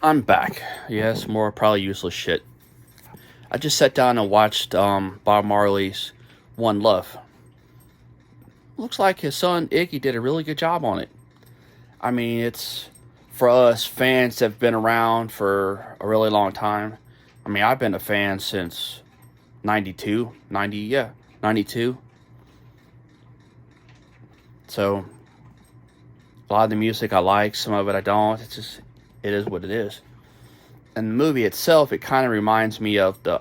I'm back. Yes, more probably useless shit. I just sat down and watched Bob Marley's One Love. Looks like his son Iggy did a really good job on it. I mean, it's for us fans that have been around for a really long time. I mean, I've been a fan since 92, 90, yeah, 92. So, a lot of the music I like, some of it I don't. It is what it is. And the movie itself, it kind of reminds me of the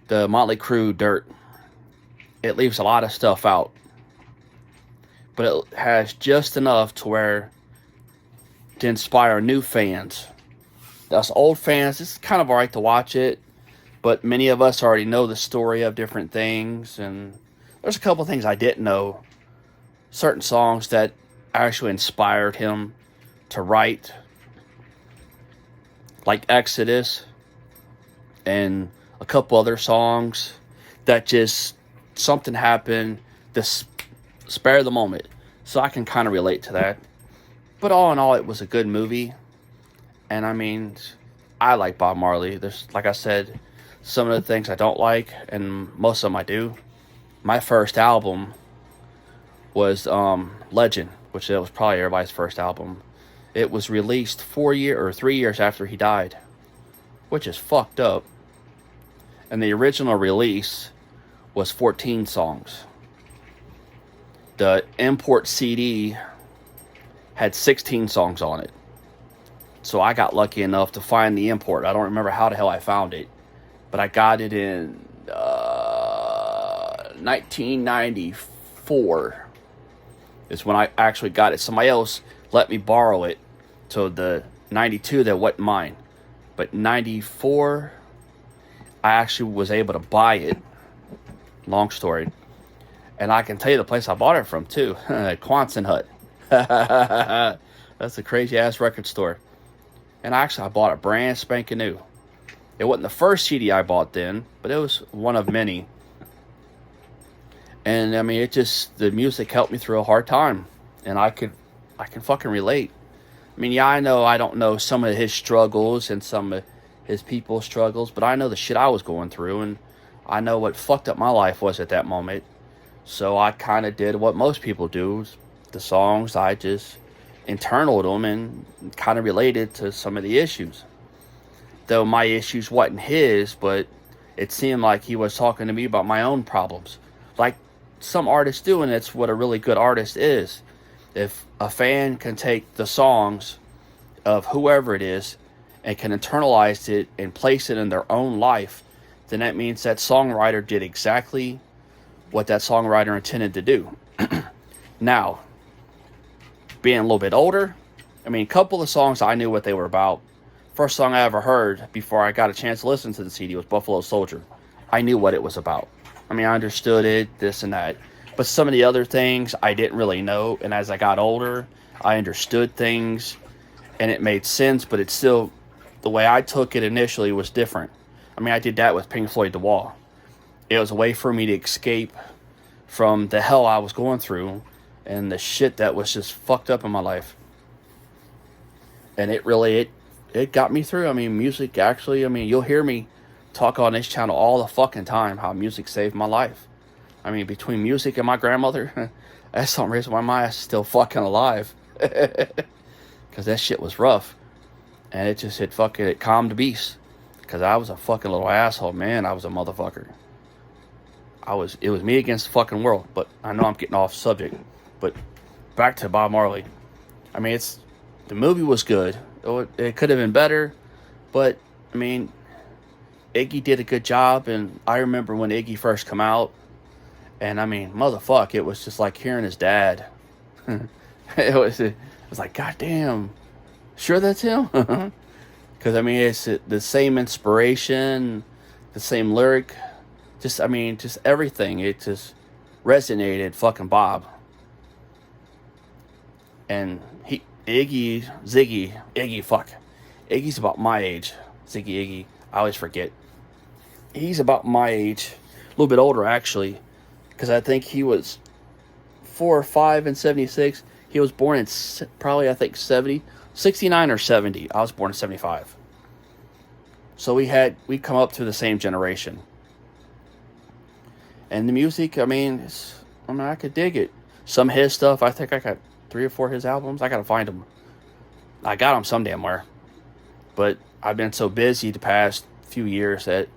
Motley Crue Dirt. It leaves a lot of stuff out, but it has just enough to where to inspire new fans. Us old fans, it's kind of alright to watch it, but many of us already know the story of different things, and there's a couple things I didn't know. Certain songs that actually inspired him to write, like Exodus, and a couple other songs that just something happened to spare the moment. So I can kind of relate to that. But all in all, it was a good movie. And I mean, I like Bob Marley. There's, like I said, some of the things I don't like, and most of them I do. My first album was Legend, which it was probably everybody's first album. It was released 3 years after he died, which is fucked up. And the original release was 14 songs. The import CD had 16 songs on it. So I got lucky enough to find the import. I don't remember how the hell I found it, but I got it in 1994 is when I actually got it. Somebody else let me borrow it. So the 92, that wasn't mine. But 94, I actually was able to buy it. Long story. And I can tell you the place I bought it from, too. Quonset Hut. That's a crazy-ass record store. And actually, I bought it brand spanking new. It wasn't the first CD I bought then, but it was one of many. And, I mean, the music helped me through a hard time. And I can fucking relate. I mean, yeah, I know I don't know some of his struggles and some of his people's struggles, but I know the shit I was going through, and I know what fucked up my life was at that moment. So I kind of did what most people do. The songs, I just internaled them and kind of related to some of the issues. Though my issues wasn't his, but it seemed like he was talking to me about my own problems. Like some artists do, and it's what a really good artist is. If a fan can take the songs of whoever it is and can internalize it and place it in their own life, then that means that songwriter did exactly what that songwriter intended to do. Now, being a little bit older, I mean, a couple of songs I knew what they were about. First song I ever heard before I got a chance to listen to the CD was Buffalo Soldier. I knew what it was about. I mean, I understood it, this and that. But some of the other things I didn't really know. And as I got older, I understood things and it made sense, but it's still, the way I took it initially was different. I mean, I did that with Pink Floyd The Wall. It was a way for me to escape from the hell I was going through and the shit that was just fucked up in my life. And it got me through. I mean, music actually, I mean, you'll hear me talk on this channel all the fucking time how music saved my life. I mean, between music and my grandmother, that's some reason why my ass is still fucking alive. Because that shit was rough. And it calmed the beast. Because I was a fucking little asshole, man. I was a motherfucker. It was me against the fucking world. But I know I'm getting off subject. But back to Bob Marley. I mean, the movie was good. It could have been better. But, I mean, Iggy did a good job. And I remember when Iggy first came out. And I mean, motherfuck, it was just like hearing his dad. it was like, goddamn, sure that's him? Because I mean, it's the same inspiration, the same lyric, just everything. It just resonated, fucking Bob. And Iggy's about my age. Iggy, I always forget. He's about my age, a little bit older actually. Because I think he was 4 or 5 in 76. He was born in probably, I think, 70. 69 or 70. I was born in 75. So we come up through the same generation. And the music, I could dig it. Some of his stuff, I think I got 3 or 4 of his albums. I gotta find them. I got them some damn where. But I've been so busy the past few years that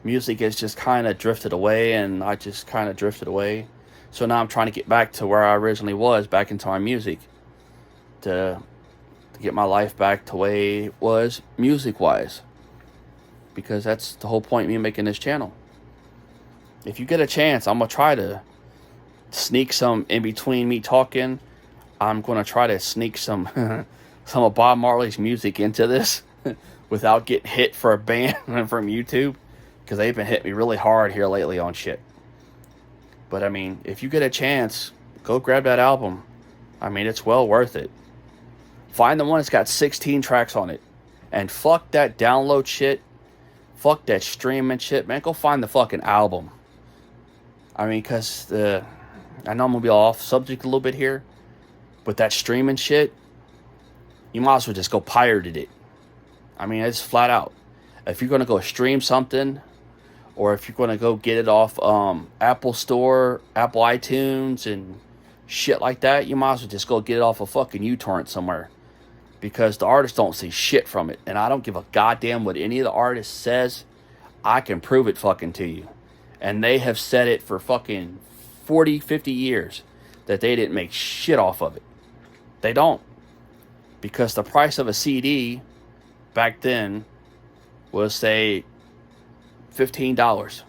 music has just kind of drifted away, and I just kind of drifted away. So now I'm trying to get back to where I originally was, back into my music. To get my life back to the way it was, music-wise. Because that's the whole point of me making this channel. If you get a chance, I'm going to try to sneak some in between me talking. I'm going to try to sneak some some of Bob Marley's music into this without getting hit for a ban from YouTube. Because they've been hitting me really hard here lately on shit. But if you get a chance, go grab that album. It's well worth it. Find the one that's got 16 tracks on it. And fuck that download shit. Fuck that streaming shit, man. Go find the fucking album. Because I know I'm going to be off subject a little bit here. But that streaming shit, you might as well just go pirated it. It's flat out. If you're going to go stream something, or if you're going to go get it off Apple Store, Apple iTunes, and shit like that, you might as well just go get it off a fucking uTorrent somewhere. Because the artists don't see shit from it. And I don't give a goddamn what any of the artists says. I can prove it fucking to you. And they have said it for fucking 40, 50 years that they didn't make shit off of it. They don't. Because the price of a CD back then was, say, $15.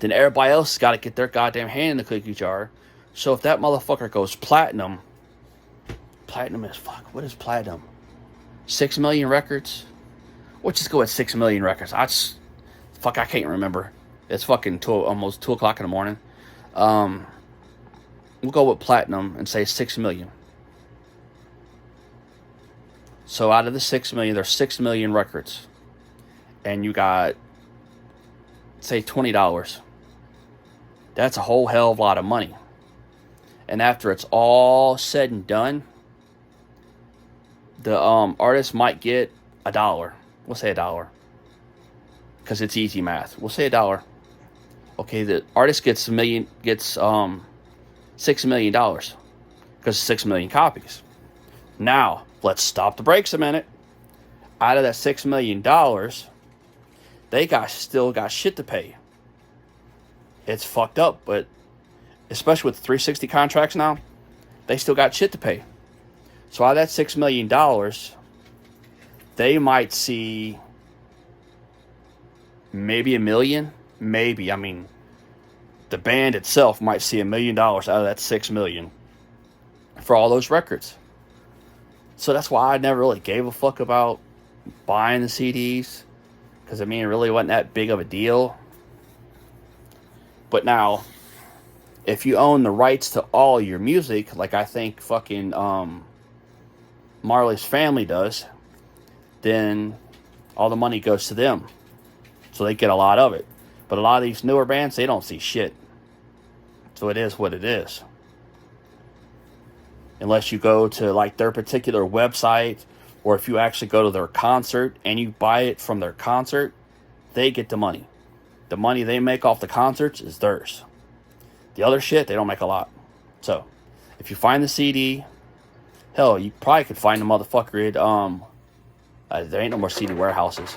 Then everybody else has got to get their goddamn hand in the cookie jar. So if that motherfucker goes platinum is what is platinum? 6 million records? We'll just go with 6 million records. I can't remember. It's fucking almost 2 o'clock in the morning. We'll go with platinum and say 6 million. So out of the 6 million, there's 6 million records. And you got, say, $20. That's a whole hell of a lot of money. And after it's all said and done, the artist might get $1. We'll say $1. Because it's easy math. We'll say $1. Okay, the artist gets $6 million. Because 6 million copies. Now, let's stop the brakes a minute. Out of that $6 million, they still got shit to pay. It's fucked up, but especially with 360 contracts now, they still got shit to pay. So out of that $6 million, they might see maybe $1 million. Maybe. The band itself might see $1 million out of that $6 million for all those records. So that's why I never really gave a fuck about buying the CDs. Because, it really wasn't that big of a deal. But now, if you own the rights to all your music, like I think fucking Marley's family does, then all the money goes to them. So they get a lot of it. But a lot of these newer bands, they don't see shit. So it is what it is. Unless you go to like their particular website, or if you actually go to their concert and you buy it from their concert, they get the money. The money they make off the concerts is theirs. The other shit, they don't make a lot. So, if you find the CD, hell, you probably could find the motherfucker at, there ain't no more CD warehouses.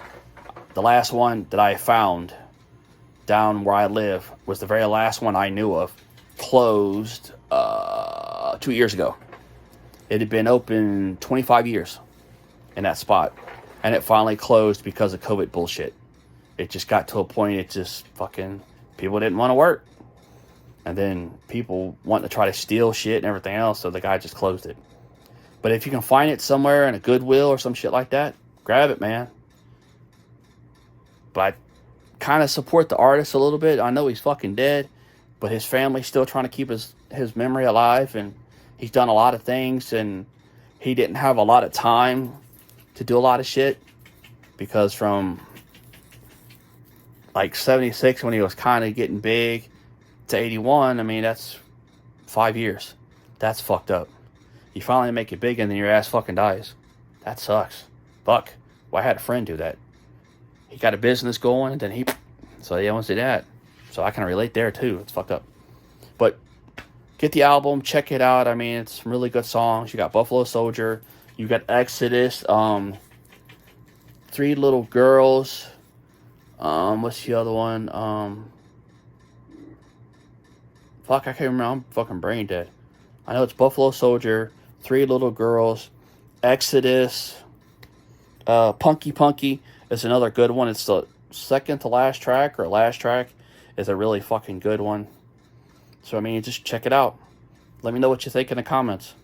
The last one that I found down where I live was the very last one I knew of. Closed 2 years ago. It had been open 25 years in that spot. And it finally closed because of COVID bullshit. It just got to a point, it just fucking, people didn't want to work. And then people wanting to try to steal shit and everything else, so the guy just closed it. But if you can find it somewhere in a Goodwill or some shit like that, grab it, man. But I kind of support the artist a little bit. I know he's fucking dead, but his family's still trying to keep his memory alive, and he's done a lot of things, and he didn't have a lot of time to do a lot of shit, because from like 76 when he was kind of getting big to 81, that's 5 years. That's fucked up. You finally make it big and then your ass fucking dies. That sucks. Fuck. Well, I had a friend do that. He got a business going and then he... So he wants to do that. So I can relate there too. It's fucked up. But get the album, check it out. I mean, it's some really good songs. You got Buffalo Soldier. You got Exodus. Three Little Girls. What's the other one? Fuck, I can't remember. I'm fucking brain dead. I know it's Buffalo Soldier, Three Little Girls, Exodus, Punky Punky is another good one. It's the second to last track or last track is a really fucking good one. So, I mean, just check it out. Let me know what you think in the comments.